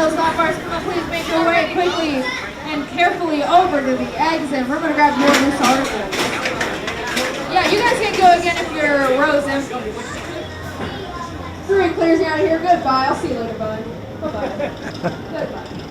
those lap bars. Come on, please make your way quickly and carefully over to the exit. We're going to grab more loose articles. Yeah, you guys can go again if your row's empty. Three clears you out of here. Goodbye. I'll see you later, bud. Bye-bye. Goodbye.